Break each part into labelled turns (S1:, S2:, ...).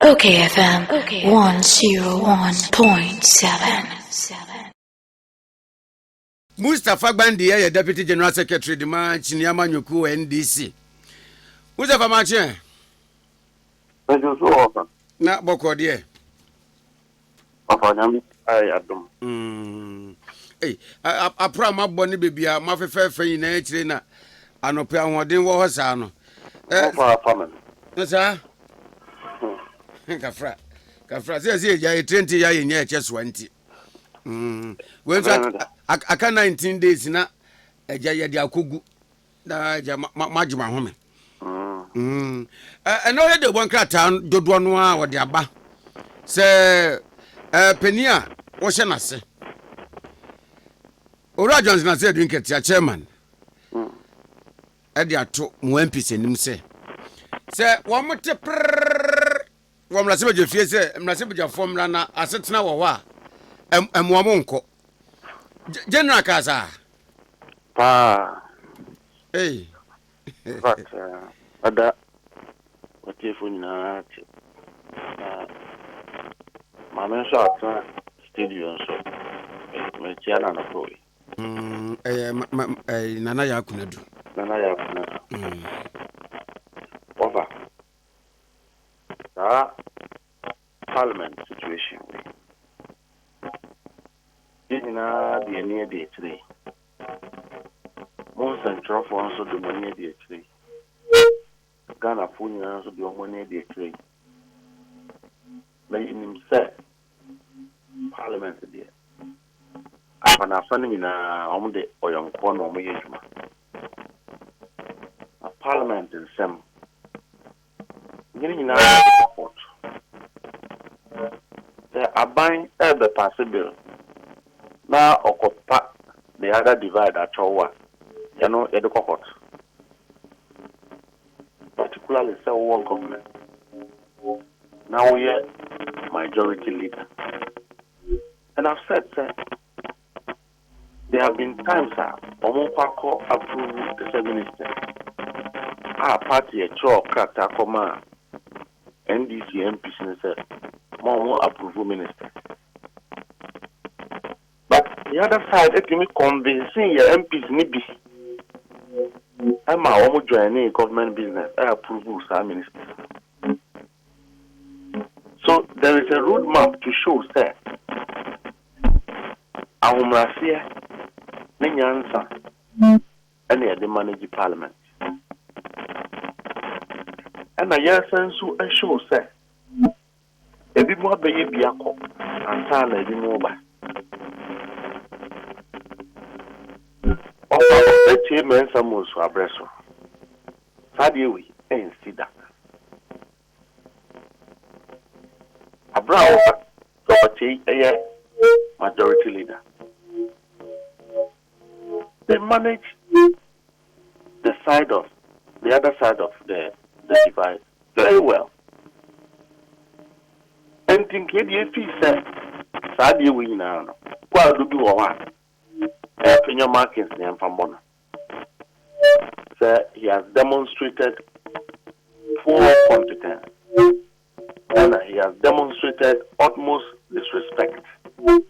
S1: OKFM 101.7.
S2: Mustapha Gbandi, Deputy General Secretary, the man Chinyama Nyuku NDC. Mustapha Mache. Na boko die.
S3: Papa nyami ai adom.
S2: Hey, apra maboni bebia mafefe nyina ekire na anope ahoden wo hosa no.
S3: Papa man.
S2: Nsa. Kafra se ya 20 ya yenye echeso nti. We aka 19 days na eja ye de akogu na eja majima home. Eno ye de bon krata dodo no a wo de aba. Se penia wo hye nase. Ora Johnson said drink ya chairman. Edi ato mu MPs enim se wo mote wo mrase beje fie se mrase beje formula na asetena wo wa emwo mo nko general kasa
S3: Pa.
S2: Hey.
S3: But ada watifu na ati. Mama so ata studio so. Me tiana na pro.
S2: Nana ya kunadu.
S3: Nana ya kunadu. Over. Parliament situation. Ina the near day today. Most central for also the money day today. Ghana phone also the money day today. But in himself, Parliament there. I'm not funny in a the young corner of my Parliament in some. Getting in our support. They are buying the possible. Now, occupy the other divide at our the cohort. Particularly, one government. Now we are majority leader. And I've said, sir, there have been times, sir, Omopako approved the 7 minister. Our party, a chore, character, command, NDC, MPs, sir, more approval minister. But the other side, let me convincing your MPs, maybe. I'm almost joining government business. I approve some ministers. So there is a roadmap to show, sir. Ahumrasia, Ninyansa, and they manage the Parliament. And I sense to show, sir. A bit more baby and sign a bit more by. Let's say men some was for abbresso. Sadly, ain't see that. A brown property, a majority leader. They manage the other side of the divide very well. And think if he said, Sadly, we now. Well, do one. Your markings name from Bono. Sir, he has demonstrated full competence and he has demonstrated utmost disrespect to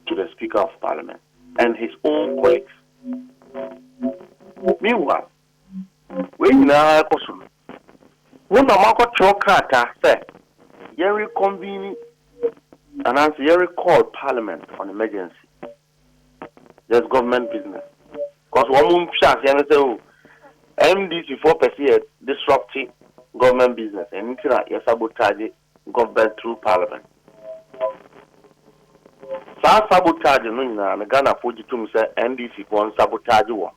S3: the Speaker of Parliament and his own colleagues. Meanwhile, we now when the market chokata said, Yerry convened and as Yerry called Parliament on emergency. There's government business. Because one month shas, you say, MDC 4% disrupting government business and it's not sabotage government through Parliament. So sabotage no na Ghana foji tum say MDC won sabotage one.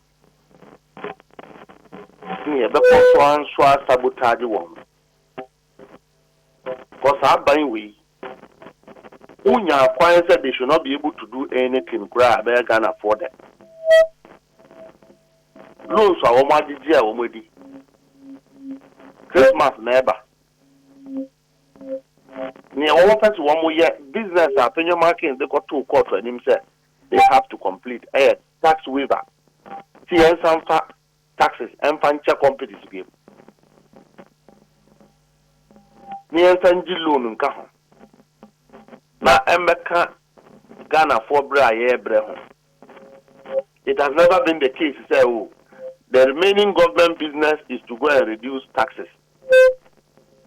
S3: Ni ebe ko so sabotage one. Because aban we Unya acquires that they should not be able to do anything grab Ghana for them. Loans are already Christmas neighbor. Near one person one more year business at your market they got 2 quarters and him said they have to complete a tax waiver. TN some taxes and financial companies game. near Sanji loan in Cajon. Now, Emeka Ghana for Bra, Breho. It has never been the case, say, oh, the remaining government business is to go and reduce taxes.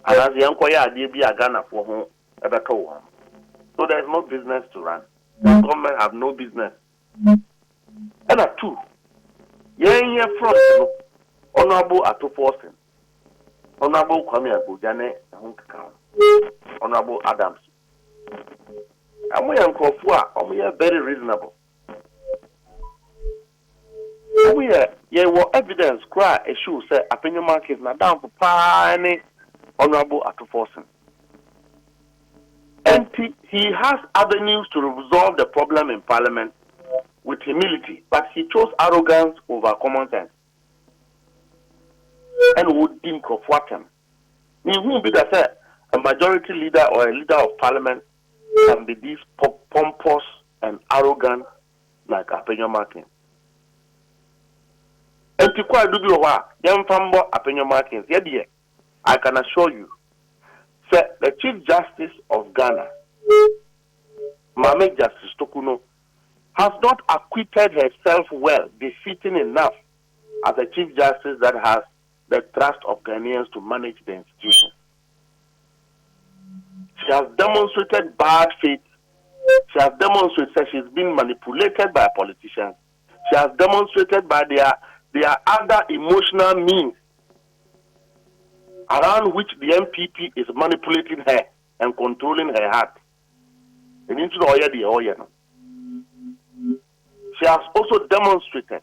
S3: And as the Enquire, they be a Ghana for home, Ebeka one. So there's no business to run. The government have no business. And at two, yeah, front, Honorable Atoforsen, Honorable Kwame Bujane, Honorable Adams. And we are very reasonable. We are evidence cry a shoe say opinion market not down for piny Honorable Atoforsen. And he has avenues to resolve the problem in Parliament with humility, but he chose arrogance over common sense. And would think of what him. He won't be that a majority leader or a leader of Parliament can be this pompous and arrogant like opinion market. And to quite do young fambo opinion markings, yet I can assure you, sir, the Chief Justice of Ghana, Mame Justice Tokuno, has not acquitted herself well, befitting enough as a Chief Justice that has the trust of Ghanaians to manage the institution. She has demonstrated bad faith. She has demonstrated that she's been manipulated by politicians. She has demonstrated by their other emotional means around which the MPP is manipulating her and controlling her heart. And into the she has also demonstrated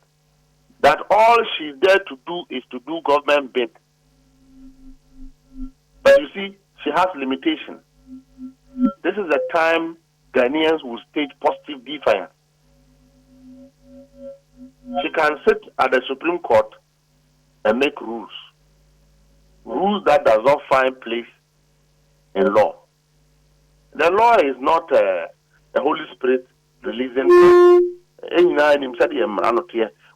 S3: that all she's there to do is to do government bid. But you see, she has limitations. This is the time Ghanaians will stage positive defiance. She can sit at the Supreme Court and make rules. Rules that does not find place in law. The law is not the Holy Spirit releasing.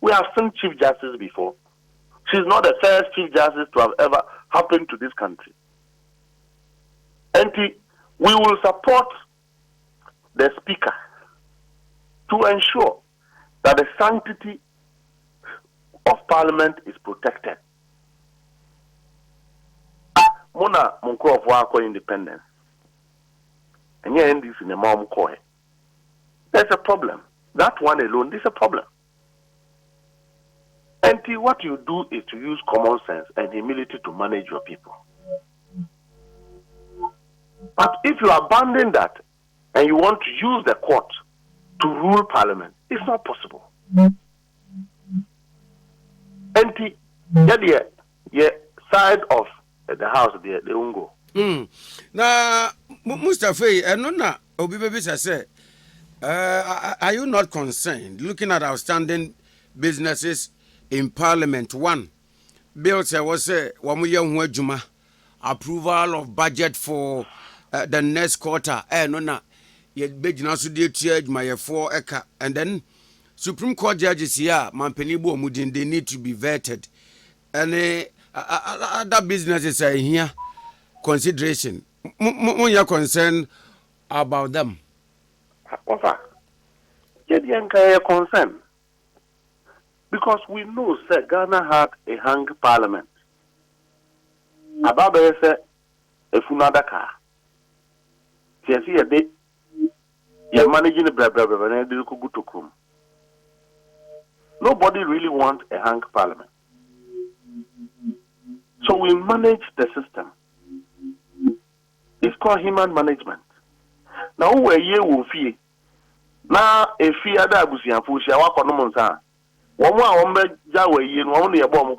S3: We have seen Chief Justice before. She's not the first Chief Justice to have ever happened to this country. And we will support the Speaker to ensure that the sanctity of Parliament is protected. Mona Munko of Wako independence. And here in this in the mom koi. There's a problem. That one alone is a problem. And what you do is to use common sense and humility to manage your people. But if you abandon that and you want to use the court to rule Parliament, it's not possible. And the side of the house, the ungo.
S2: Now, Mustapha, and no, Obi Baby say, are you not concerned looking at outstanding businesses in Parliament? One, bill was say, Juma, approval of budget for the next quarter. No, yet big nasu dear church, my 4 acre, and then Supreme Court judges here, Mampenibo Mudin, they need to be vetted. And other businesses are here. Consideration. When you're concerned about them.
S3: You're concerned. Because we know that Ghana had a hung parliament. Ababe said, if you know that car, you're managing the nobody really wants a hung parliament. So we manage the system. It's called human management. Now, who are you will fee? Now, if you are that Busian Fushi, I walk on the Monsan. One more Jawa, you only a bomb.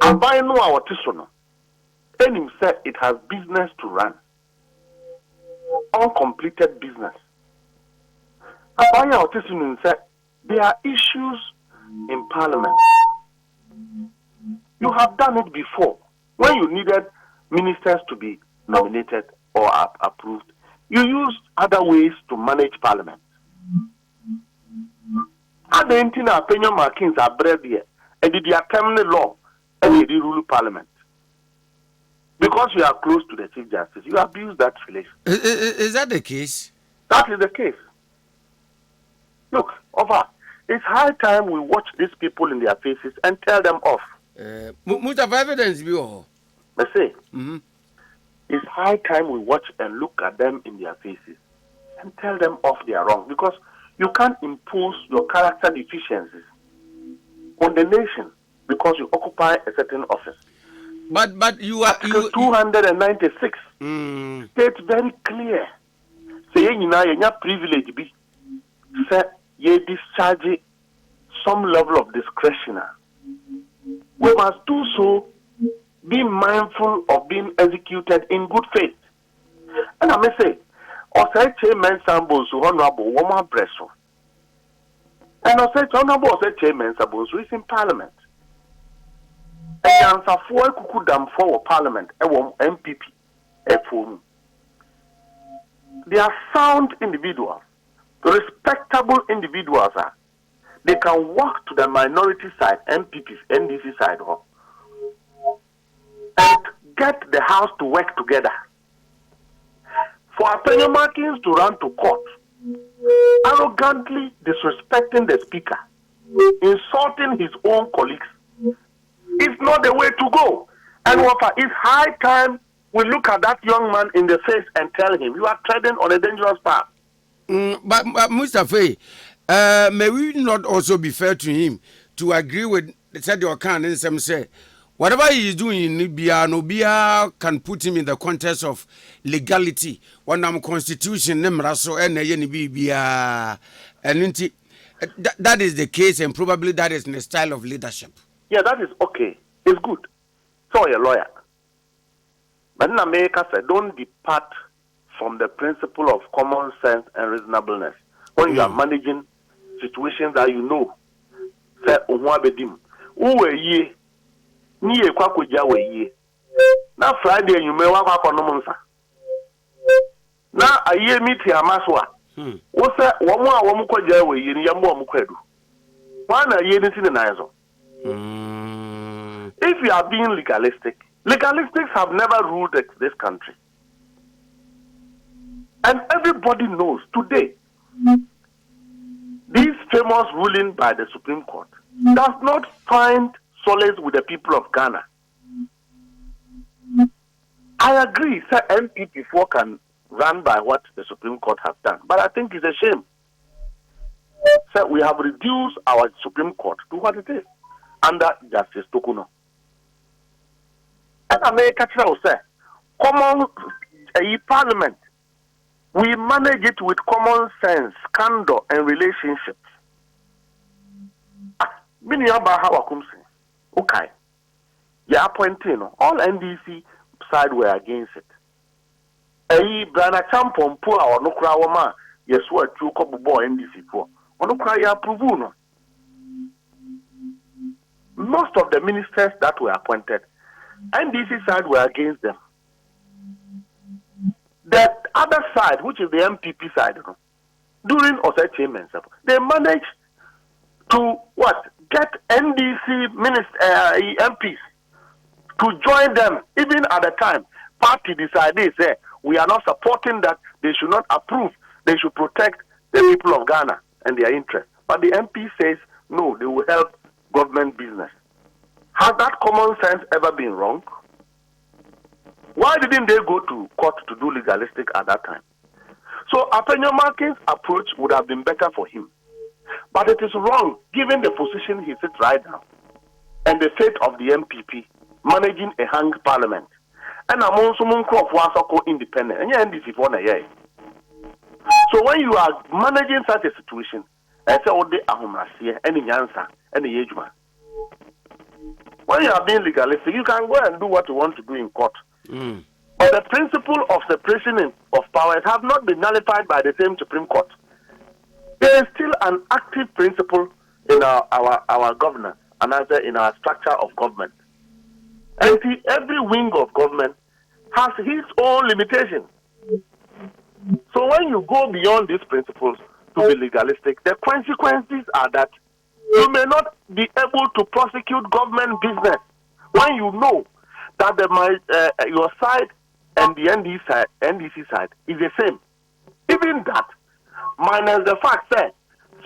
S3: I buy no our Tisono. And him said it has business to run. Uncompleted business. I buy our Tisono and said there are issues in Parliament. You have done it before. When you needed ministers to be nominated or approved, you used other ways to manage Parliament. Other opinion markings are bred here, and did you attempt the law and you rule Parliament. Because you are close to the Chief Justice, you abuse that relation.
S2: Is that the case?
S3: That is the case. Look, it's high time we watch these people in their faces and tell them off.
S2: Mustapha, evidence be all.
S3: I say, it's high time we watch and look at them in their faces and tell them off they are wrong, because you can't impose your character deficiencies on the nation because you occupy a certain office.
S2: But you are
S3: Article 296 states very clear. Say you privilege be say you discharge some level of discretion. We must do so, be mindful of being executed in good faith. And I may say, Osei Chairman Sambo so honorable woman bresso. And Osei honorable Osei Chairman Sambo is in Parliament. And answer for Kukudam for Parliament, MPP, they are sound individuals, respectable individuals. They can walk to the minority side, MPP's, NDC side, and get the house to work together. For Antonio Martins to run to court, arrogantly disrespecting the speaker, insulting his own colleagues, is not the way to go. And it's high time we look at that young man in the face and tell him, you are treading on a dangerous path.
S2: But Mustapha, may we not also be fair to him to agree with the Khan and some say, whatever he is doing in Libya, Nobia can put him in the context of legality. When I'm constitution, Nemraso, and Bibia, and that is the case, and probably that is the style of leadership.
S3: Yeah, that is okay. It's good. So you're a lawyer. But in America, don't depart from the principle of common sense and reasonableness when you are managing situations that you know. Say, now Friday you may walk up on Nomonsa. Now a year meet here, Maswa. What's that? One more Womuko Jaway in Yamu Mukwedu. One a year in the Nizo. If you are being legalistic, legalistics have never ruled this country. And everybody knows today, this famous ruling by the Supreme Court does not find solace with the people of Ghana. I agree, sir, MPP4 can run by what the Supreme Court has done, but I think it's a shame. Sir, we have reduced our Supreme Court to what it is under Justice Tokuno. And America will say, common Parliament, we manage it with common sense, candor, and relationships. Okay. Yeah, appointing all NDC side were against it. Brana Champon poor or no crowma, yes, what two couple boy NDC for. Or no cry approve. Most of the ministers that were appointed, NDC side were against them. The other side, which is the MPP side, during Osei Chairman, they managed to get NDC MPs to join them. Even at the time, party decided, say, we are not supporting that. They should not approve. They should protect the people of Ghana and their interests. But the MP says, no, they will help government business. Has that common sense ever been wrong? Why didn't they go to court to do legalistic at that time? So Antonio Martins' approach would have been better for him. But it is wrong, given the position he sits right now and the fate of the MPP managing a hanged parliament. And I'm also independent. And you're NDC for a year. So when you are managing such a situation, I say all the ahumrasia, any answer, any age man. When you are being legalistic, you can go and do what you want to do in court. But the principle of separation of powers have not been nullified by the same Supreme Court. There is still an active principle in our governance and also in our structure of government. And every wing of government has its own limitations. So when you go beyond these principles to be legalistic, the consequences are that you may not be able to prosecute government business when you know that your side and the NDC side is the same. Even that, minus the fact that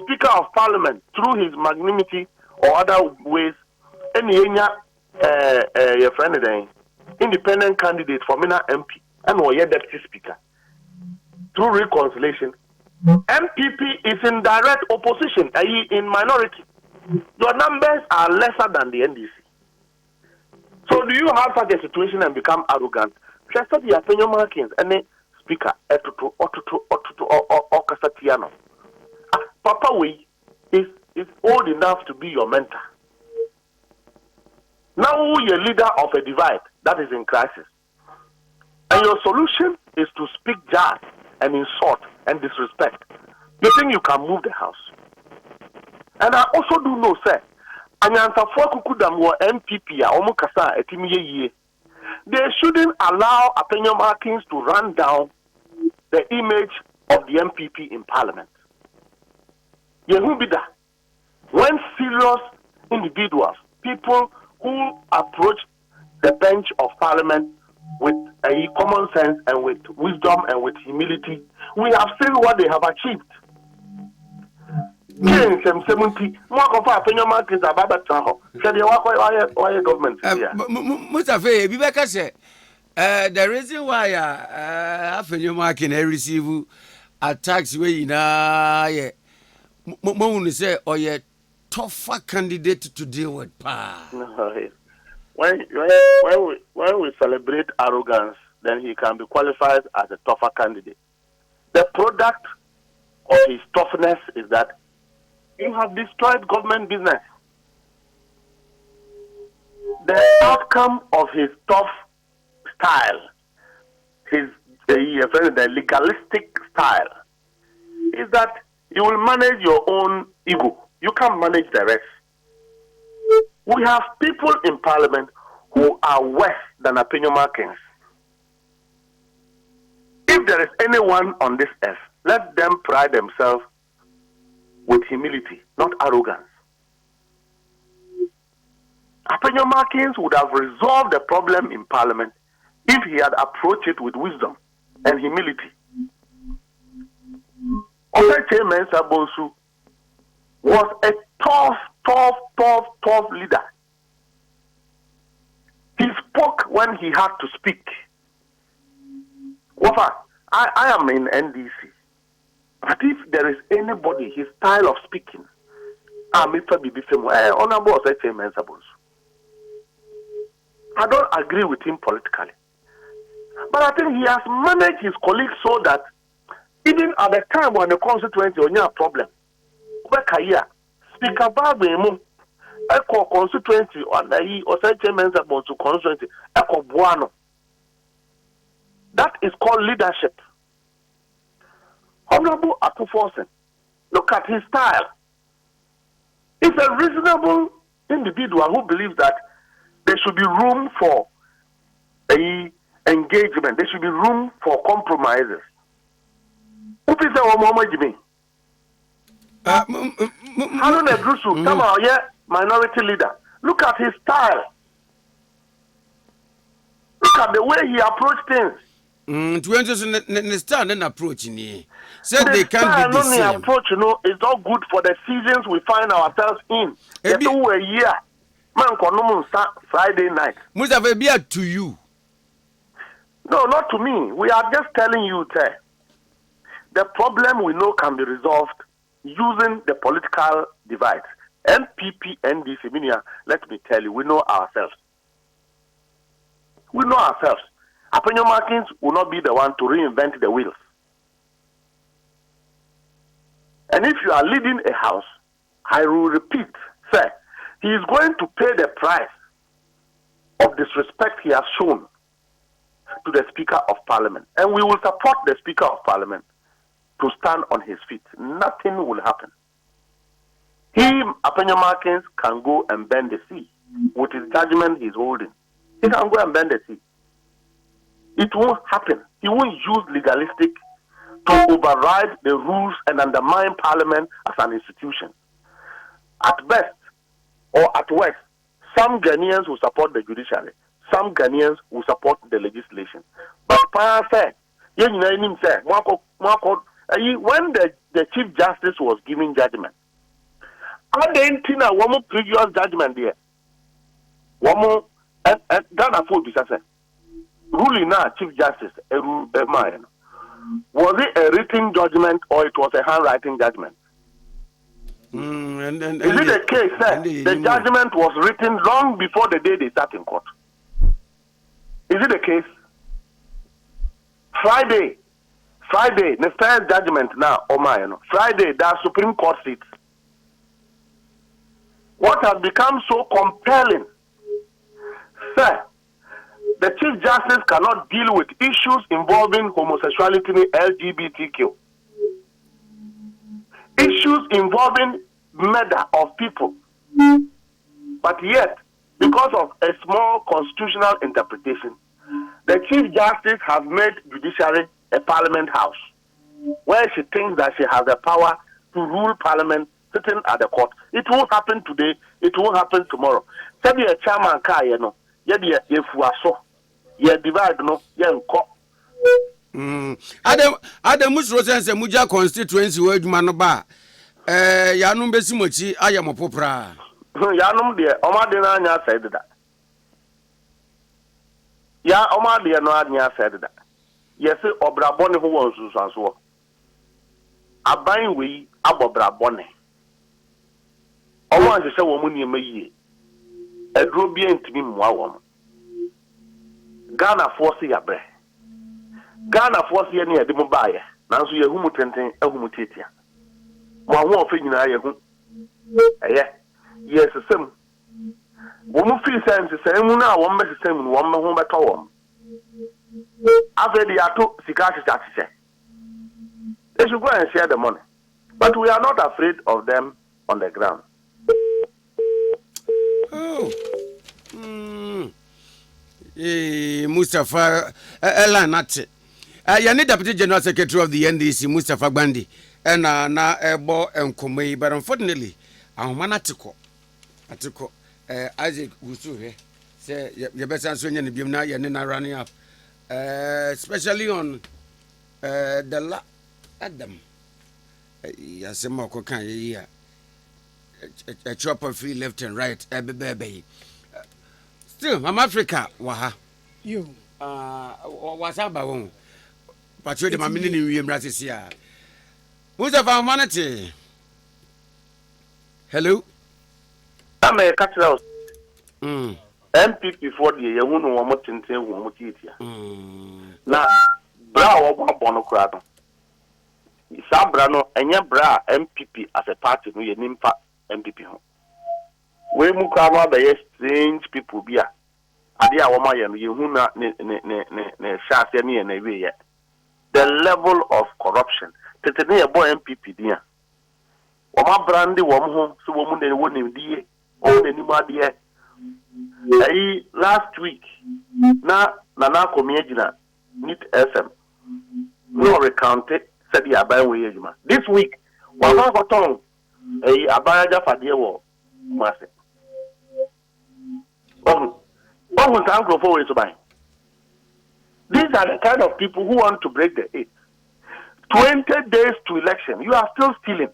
S3: Speaker of Parliament, through his magnanimity or other ways, any your friend independent candidate for MENA MP and or deputy speaker through reconciliation, MPP is in direct opposition, i.e., in minority. Your numbers are lesser than the NDC. So, do you have such a situation and become arrogant? Just the opinion markings and the speaker, or Casatiano. Papa we is old enough to be your mentor. Now you're leader of a divide that is in crisis. And your solution is to speak jazz and insult and disrespect. You think you can move the house? And I also do know, sir, Anyansa Fokukudam or MPP, Omukasa, Etimiye, they shouldn't allow opinion markings to run down the image of the MPP in Parliament. Yehubida, when serious individuals, people who approach the bench of Parliament with a common sense and with wisdom and with humility, we have seen what they have achieved. Mustapha,
S2: the reason why opinion marking receive attacks way na Mo say or ye tougher candidate to deal with
S3: when we celebrate arrogance, then he can be qualified as a tougher candidate. The product of his toughness is that you have destroyed government business. The outcome of his tough style, the legalistic style, is that you will manage your own ego. You can't manage the rest. We have people in Parliament who are worse than opinion markings. If there is anyone on this earth, let them pride themselves with humility, not arrogance. Opinion markings would have resolved the problem in Parliament if he had approached it with wisdom and humility. Osache Mensah Bonsu was a tough leader. He spoke when he had to speak. Wafa, I am in NDC. But if there is anybody, his style of speaking, Honorable Osache Mensah Bonsu. I don't agree with him politically. But I think he has managed his colleagues so that even at the time when the constituency only a problem, Speaker Babemu, Echo constituency on the Osache Mensah Bonsu constituency, Echo Buano. That is called leadership. Honorable Akuforsen, look at his style. He's a reasonable individual who believes that there should be room for engagement. There should be room for compromises. Haruna Drusu, come out here, minority leader. Look at his style. Look at the way he approached things.
S2: To understand and approach in said they can't be the same.
S3: Approach, is not good for the seasons we find ourselves in. A year. Man, Friday night.
S2: Mustapha Gbandi to you.
S3: No, not to me. We are just telling you that the problem we know can be resolved using the political divides. MPP, NDC, let me tell you, we know ourselves. We know ourselves. Opinion markings will not be the one to reinvent the wheels. And if you are leading a house, I will repeat, sir, he is going to pay the price of disrespect he has shown to the Speaker of Parliament. And we will support the Speaker of Parliament to stand on his feet. Nothing will happen. He, opinion markings, can go and bend the sea with his judgment he's holding. He can go and bend the sea. It won't happen. He won't use legalistic to override the rules and undermine Parliament as an institution. At best, or at worst, Some Ghanaians will support the judiciary. Some Ghanaians will support the legislation. But when the Chief Justice was giving judgment, I didn't think one previous judgment there. One more, and Ghana for this, ruling now, Chief Justice, was it a written judgment or it was a handwriting judgment? Is it the case that the judgment was written long before the day they sat in court? Is it the case? Friday, the first judgment now, Friday, that Supreme Court sits. What has become so compelling, sir, the Chief Justice cannot deal with issues involving homosexuality and LGBTQ. Issues involving murder of people. But yet, because of a small constitutional interpretation, the Chief Justice has made judiciary a parliament house, where she thinks that she has the power to rule parliament sitting at the court. It won't happen today, it won't happen tomorrow. Sabi a chairman ka ye no, ye de efuaso, ye divide no, ye nko.
S2: Adam musro sense muja constituency we adwuma no ba ya no besi mochi ayemo popra.
S3: Ya no de o ma de na anya said that. Ya o ma de no anya said that. Yes, obrabone ho won susuaso. Aban we abobrabone. Omo anse se wo mu niam yie. Edro bi entimi mmoa wo. Ghana force ya bre. Ghana force ye ne yede mu baaye. Nanso ye hu mu tenten ahu titia. Mo ho ofe nyina ye hu. Yes sem. Wo mu fi sense se mu na wo mmese sem no wo me ho beto wo. Afedi ato sika chicha. They should go and share the money. But we are not afraid of them on the ground.
S2: Oh. Mustapha Elanate. Yani Deputy General Secretary of the NDC, Mustapha Gbandi. And na ebo enkomei, but unfortunately, ahumanatiko. Atiko Isaac Wusu say you better answer any bimna yanina running up. Especially on the Adam. Yasemoko can ye a chopper free left and right, baby. Still, I'm Africa, waha.
S4: You
S2: what's up, Baron? Patriotic, my mini Brazil. Who's of our humanity? Hello?
S3: I'm a catcher. MPP for the Yahuno Womotin, Womotitia. Now, Brow of Bonocrato. Sabrano and your bra MPP as a party, no, your nympha MPP. We mukama by strange people be a Adia Wamayan, Yahuna, ne Shasani and Away yet. The level of corruption. Today, a boy MPP, dear. Wama brandy, woman, so woman, they wouldn't be anybody. Last week, na Nana Comediana, Nit FM, no recounted. Said the Abai this week, one got on a Abaja Fadio Master. What was Uncle for to buy? These are the kind of people who want to break the 8. 20 days to election, you are still stealing.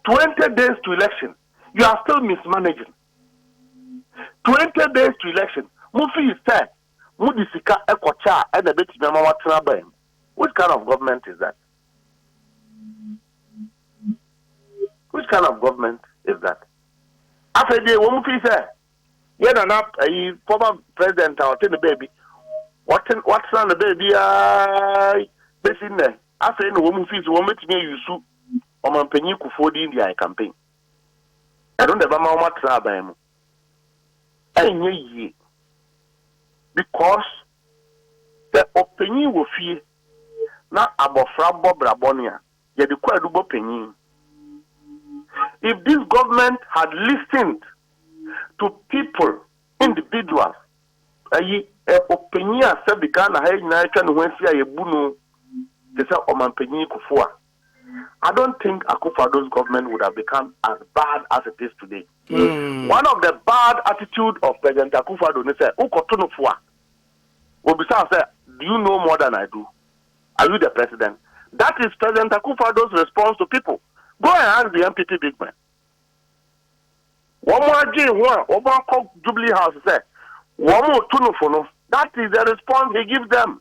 S3: 20 days to election, you are still mismanaging. 20 days to election, Mufi is said, Mudisika Ekocha and the bit Mama Trabem. Which kind of government is that? Which kind of government is that? After the woman say, "You're not a former president or the baby. What's on the baby? This in there. After the woman fees, woman to me, you sue on my penny for the India campaign. I don't have a mama trabam. Because the opinion will feel. Na abofra bobrabonia ye de kwa dubo penyin. If this government had listened to people, individuals, opinion said the Ghana hay na twa no hwansia ye bunu te say omanpenyin Kufuor. I don't think Akufo's government would have become as bad as it is today. One of the bad attitude of President Akufo-Addo is say, "Ukotonofua." Obisa say, "Do you know more than I do? Are you the president?" That is President Akufo-Addo's response to people. Go and ask the MPP big man. One more call Jubilee House say, "One more tunofono." That is the response he gives them.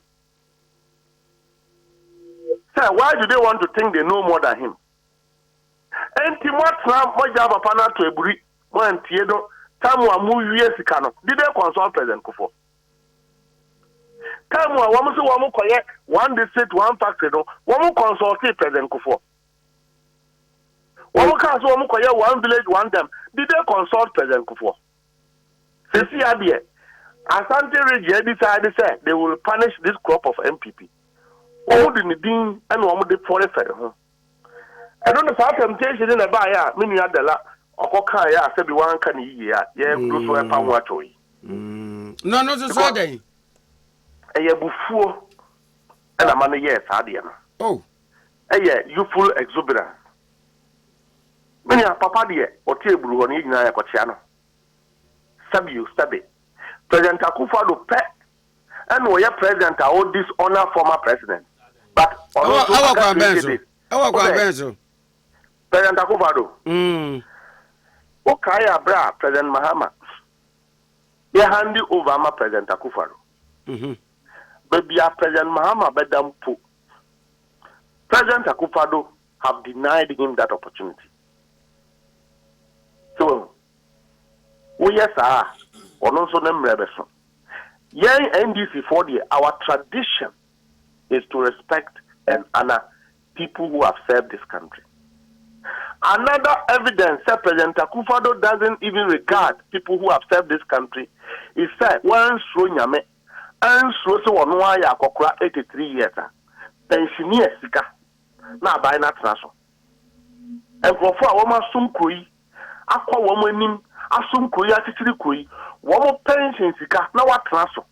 S3: Sir, why do they want to think they know more than him? And Timothy, my job partner to a buri, one Tiedo, Tamwa Mu years ago. Did they consult President Kufo? Tamwa, one quiet, one district, one factory, one consult President Kufo. One council, one quiet, one village, one them. Did they consult President Kufo? Sisi Abie, Asante Region decided they will punish this crop of MPP. All the Nidin and one of the forest. I don't know if temptation in a buyer, meaning at the la, or Kokaya, said one can year, those were Pamwatoi.
S2: No, so day.
S3: A year before, and a man, yes, Adiana.
S2: Oh,
S3: A year, you full exuberance. Many are Papa dear, or table on Igna Cochiano. Sabu, Sabi. President Akufo-Addo pet, and we are president, all this honor former president. But
S2: our Benzo.
S3: President Akufo-Addo. Okaya bra President Mahama. They hand over my President Akufo-Addo. But be a President Mahama bedam pu. President Akufo-Addo have denied him that opportunity. So we yes or also them rebeson. Young NDC for our tradition is to respect and honor people who have served this country. Another evidence that President Akufo-Addo doesn't even regard people who have served this country is that one Nyame and so one wire 83 years. Pensioner sika na buy na transfer. And for a woman sum koi, akwa woman nim asum koi atitiri koi, woman pension sika na what transfer.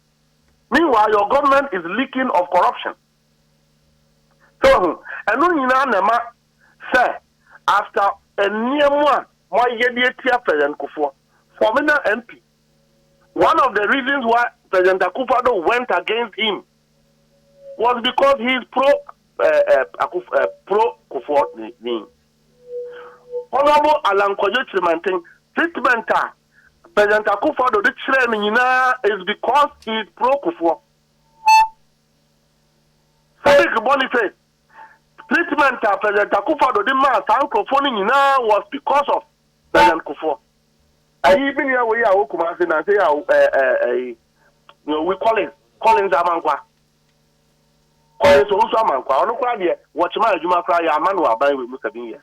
S3: Meanwhile, your government is leaking of corruption. So, and no nema say after a near one, my year President Kufo, former MP. One of the reasons why President Akufo-Addo went against him was because he is pro Kufo. Honorable Alan Kojo Chimanting treatment President Akufo-Addo the chairman is because he is pro Kufo. Felix Boniface treatment President Akufo-Addo the man microphone was because of President Kufo. And even here we are Okumasi and say we Collins Amankwa. Collins also Amankwa. Ono kwa die watchman adwuma kra ya amanu aban we mu 7 years.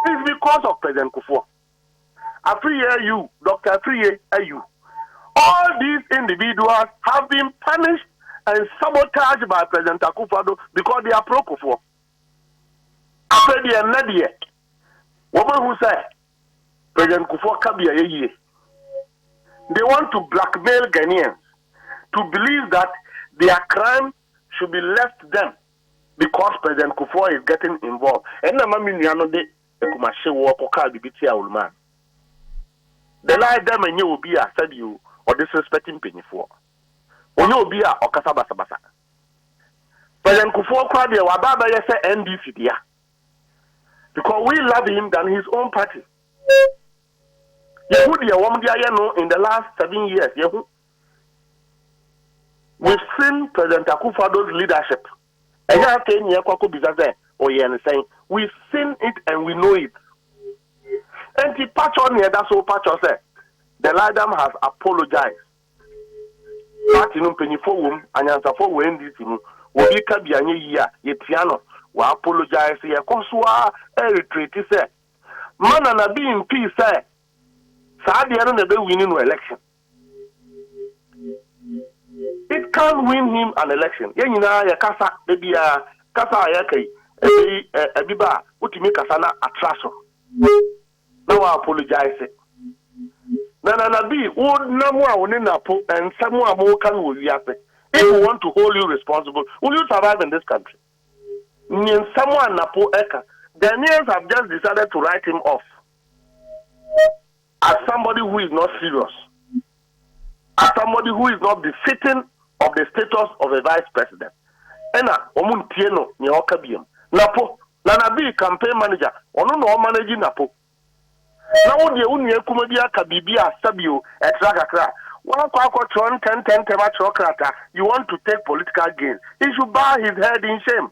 S3: It's because of President Kufo. Afriye you, Dr. Afriye you. All these individuals have been punished and sabotaged by President Akufo-Addo because they are pro Kufo. After the Nadia, woman who said President Kufo Kabia ye. They want to blackmail Ghanaians to believe that their crime should be left them because President Kufo is getting involved. And the mami niano de ekumashe wo koka bibiti ulman. The lie them and you will be a said you or disrespecting penny for. When you will be a okasaba sabasa. President Kufo Kwabia wababa yese NDC dia. Because we love him than his own party. In the last 7 years, we've seen President Akufo-Addo's leadership. We've seen it and we know it. And the patch on here, that's all patch on say. The leader has apologized. We apologize here. Koswa retreat say. Man na be in peace say. Sadia no be winning no election. It can't win him an election. Ye nyina ya kasa baby kasa ya kai ebiba utimi kasa na atraso. Now I apologize. Na be would na mo a woni na po and someone mo can will yape. If we want to hold you responsible, will you survive in this country? Someone Napo Eka. Ghanaians have just decided to write him off. as somebody who is not serious, as somebody who is not befitting of the status of a vice president. Ena omuntieno ni okabiem. Napo na be campaign manager, ono no manage napo. Na wo de unu ekuma bi aka bibia sabio etrakakra. One kwakwa tron 10 tema chokrata. You want to take political gain. He should bow his head in shame.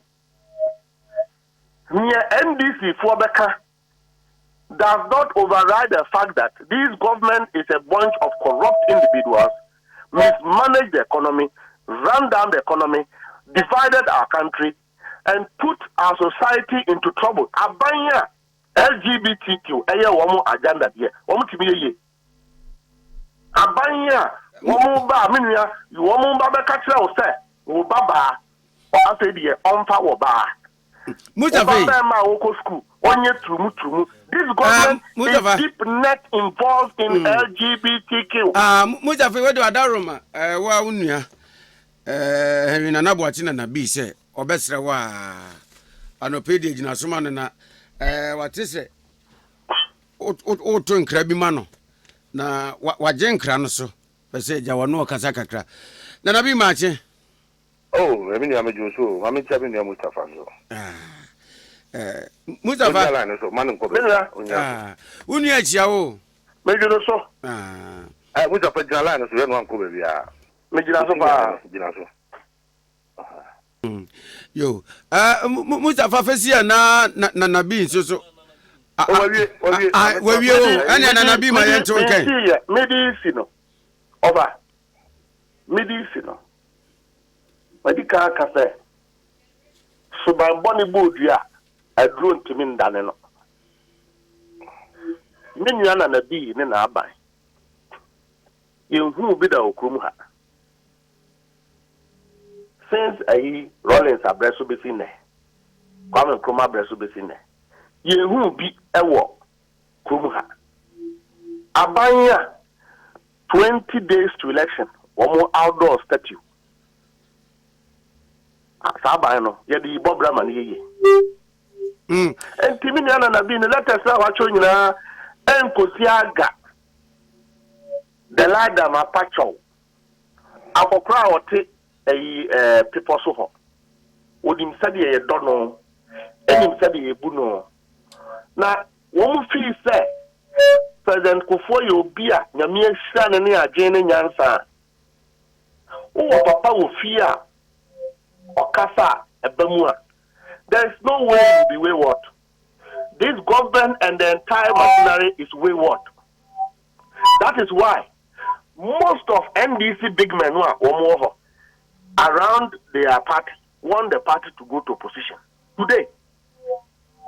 S3: Near NDC for Beka does not override the fact that this government is a bunch of corrupt individuals, mismanaged the economy, ran down the economy, divided our country, and put our society into trouble. Abanya LGBTQ, aya womo agenda here. Womo timi ye. Abanya womo ba minia, womo ba be katra o se, wo baba o ase die onfa wo ba.
S2: Mustapha
S3: this government is deep net involved in LGBTQ.
S2: Mustapha, what do Adaroma? Wa unia. Henry Nanabuatina na bi se obesre wa anopedi gina soma na what is it? O to nkra bi ma no na waje nkra no so pese ja wono kasa kakra. Na na bi ma che.
S4: Oh, I mean, I'm a Jew, so I'm in Mustapha.
S2: Mustapha, Unia Chiao,
S3: Major so.
S4: I would have put Jalan as one Kubia. Major
S2: Yo, Mustapha Fesia na Nabi, so. Where you and Nabi, my answer, okay.
S3: Medicino. Over. Medicino. Madika Cafe. So by Bonnie Boudia, I drew to mean Daneno. Minian and a bee in our buy. You who bid a Okumha. Since I Rollins are breast be seen there. Kwame Kroma breast be seen there. You who be a walk. Kumha. Abaya 20 days to election. One more outdoor statue. Sabano, yadi Bobra man ye. And Timiniana na been let us now watching na and Kosiaga. The ladder ma pacho. Akokra or take a people so. Would him study a dono, and him study a buno. Now, one fee say, President Kufoyo Bia, Yamia Shan and Nia Jane and Yansa. Oh, Papa will fear. Okasa Ebemua. There is no way to be wayward. This government and the entire machinery is wayward. That is why most of NDC big men who are around their party want the party to go to opposition. Today,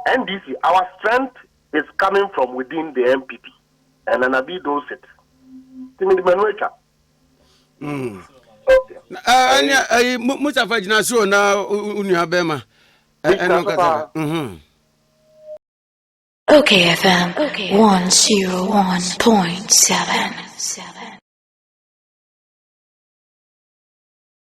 S3: NDC, our strength is coming from within the MPP. And Anabi does it.
S2: Mustapha Gina so na unia bema eno kasa
S1: OKFM 101.7